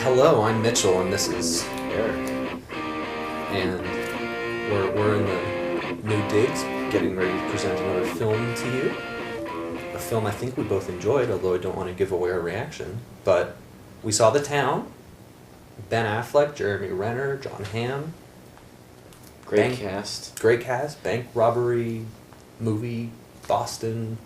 Hello, I'm Mitchell, and this is Eric. and we're in the new digs, getting ready to present another film to you. A film I think we both enjoyed, although I don't want to give away our reaction. But we saw The Town. Ben Affleck, Jeremy Renner, John Hamm. Great cast. Great cast. Bank robbery movie, Boston.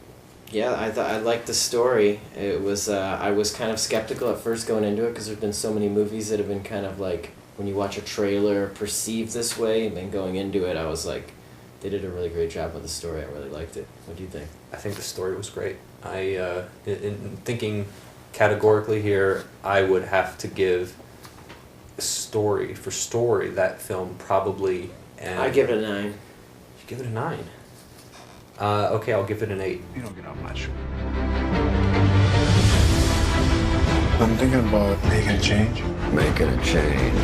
Yeah, I liked the story. It was I was kind of skeptical at first going into it because there've been so many movies that have been kind of like when you watch a trailer perceived this way, and then going into it I was like, they did a really great job with the story. I really liked it. What do you think? I think the story was great. In thinking categorically here, I would have to give story for story that film probably. I give it a 9. You give it a 9. Okay, I'll give it an 8. You don't get out much. I'm thinking about making a change. Making a change.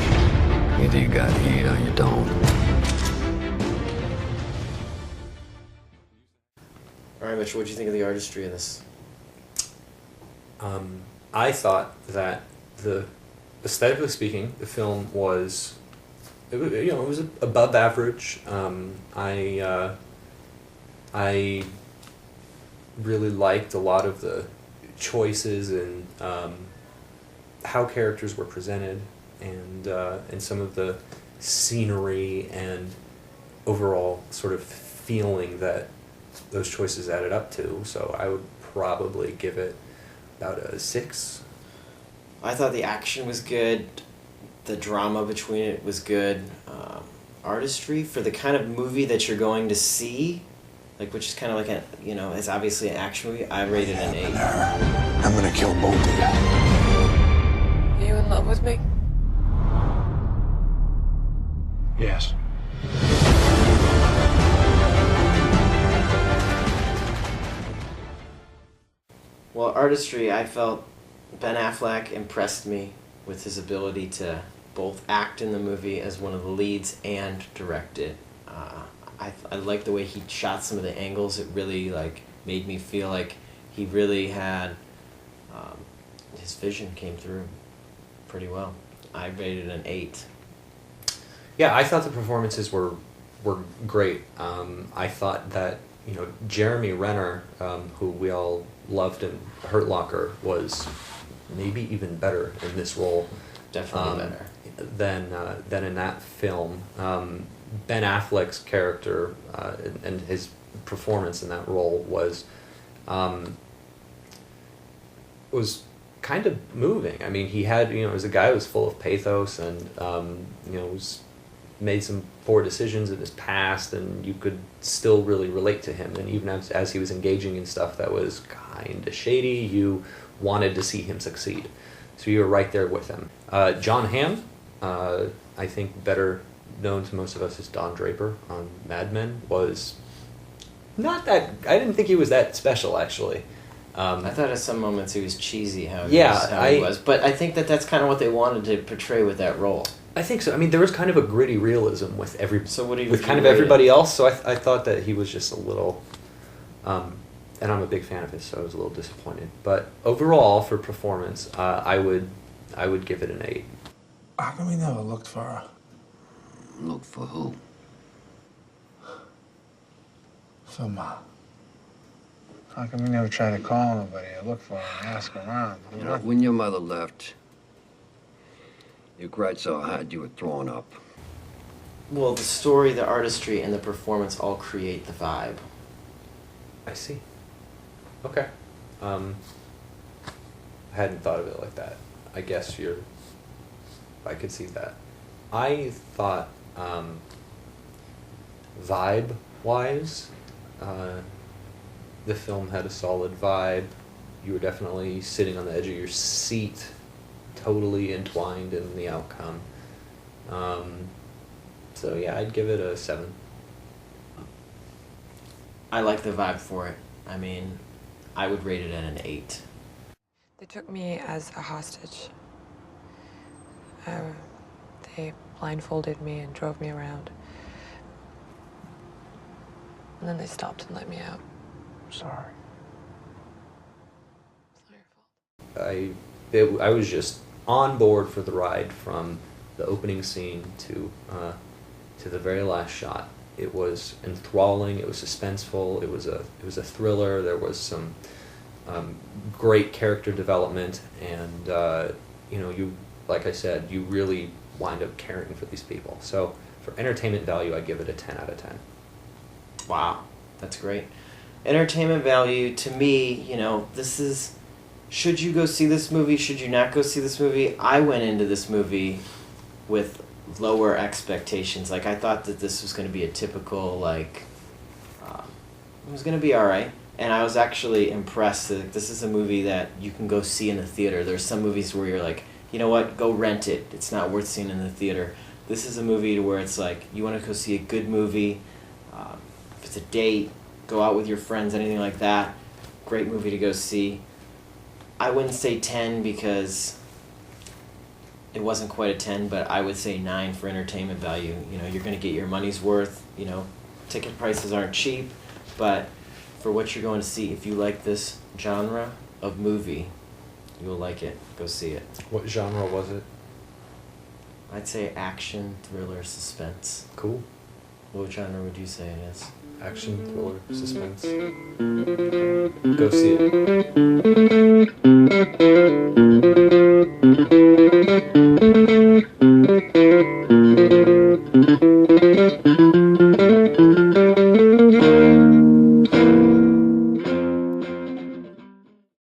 Either you got heat or you don't. All right, Mitch, what do you think of the artistry of this? I thought that aesthetically speaking, the film was, it was above average. I really liked a lot of the choices and how characters were presented, and some of the scenery and overall sort of feeling that those choices added up to. So I would probably give it about a 6. I thought the action was good. The drama between it was good. Artistry for the kind of movie that you're going to see, like, which is kind of like it's obviously an action movie. I rated an 8. I'm gonna kill both of you. Are you in love with me? Yes. Well, artistry, I felt Ben Affleck impressed me with his ability to both act in the movie as one of the leads and direct it. I liked the way he shot some of the angles. It really made me feel like he really had his vision came through pretty well. I rated an 8. Yeah, I thought the performances were great. I thought that Jeremy Renner, who we all loved in Hurt Locker, was maybe even better in this role. Definitely better than in that film. Ben Affleck's character and his performance in that role was kind of moving. I mean, he had was a guy who was full of pathos and was made some poor decisions in his past, and you could still really relate to him. And even as he was engaging in stuff that was kind of shady, you wanted to see him succeed. So you were right there with him. John Hamm, I think better known to most of us as Don Draper on Mad Men, was not that. I didn't think he was that special, actually. I thought at some moments he was cheesy how he was, but I think that's kind of what they wanted to portray with that role. I think so. I mean, there was kind of a gritty realism with everybody else. So I thought that he was just a little, and I'm a big fan of his, so I was a little disappointed. But overall, for performance, I would give it an 8. How come we never looked for her? Look for who? For Ma. How come we never tried to call nobody or look for her and ask around? You know, when your mother left, you cried so hard you were throwing up. Well, the story, the artistry, and the performance all create the vibe. I see. Okay. I hadn't thought of it like that. I guess I could see that. I thought, vibe-wise, the film had a solid vibe. You were definitely sitting on the edge of your seat, totally entwined in the outcome. So yeah, I'd give it a 7. I like the vibe for it. I mean, I would rate it at an 8. They took me as a hostage. They blindfolded me and drove me around. And then they stopped and let me out. Sorry. It's not your fault. I was just on board for the ride from the opening scene to the very last shot. It was enthralling. It was suspenseful. It was a thriller. There was some great character development, and you, like I said, you really wind up caring for these people. So for entertainment value, I give it a 10 out of 10. Wow, that's great. Entertainment value, to me, this is, should you go see this movie, should you not go see this movie? I went into this movie with lower expectations. Like, I thought that this was going to be a typical, it was going to be alright. And I was actually impressed that this is a movie that you can go see in the theater. There's some movies where you're like, you know what, go rent it. It's not worth seeing in the theater. This is a movie where it's like, you want to go see a good movie. If it's a date, go out with your friends, anything like that. Great movie to go see. I wouldn't say 10 because it wasn't quite a 10, but I would say 9 for entertainment value. You're going to get your money's worth. Ticket prices aren't cheap, but for what you're going to see, if you like this genre of movie, you'll like it. Go see it. What genre was it? I'd say action, thriller, suspense. Cool. What genre would you say it is? Action, thriller, suspense. Go see it.